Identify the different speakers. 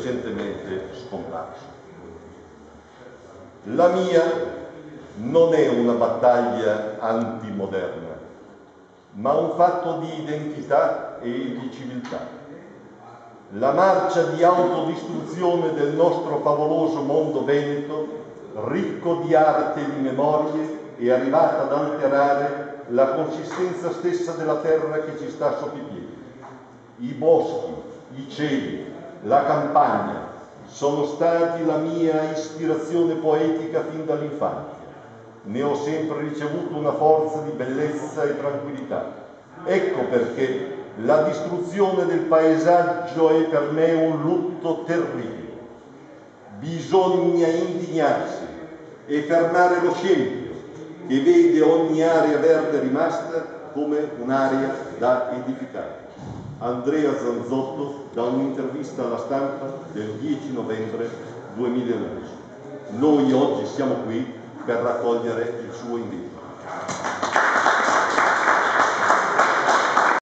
Speaker 1: recentemente scomparso. La mia non è una battaglia antimoderna, ma un fatto di identità e di civiltà. La marcia di autodistruzione del nostro favoloso mondo veneto, ricco di arte e di memorie, è arrivata ad alterare la consistenza stessa della terra che ci sta sotto i piedi. I boschi, i cieli, la campagna sono stati la mia ispirazione poetica fin dall'infanzia. Ne ho sempre ricevuto una forza di bellezza e tranquillità. Ecco perché la distruzione del paesaggio è per me un lutto terribile. Bisogna indignarsi e fermare lo scempio che vede ogni area verde rimasta come un'area da edificare. Andrea Zanzotto, da un'intervista alla Stampa del 10 novembre 2011. Noi oggi siamo qui per raccogliere il suo invito.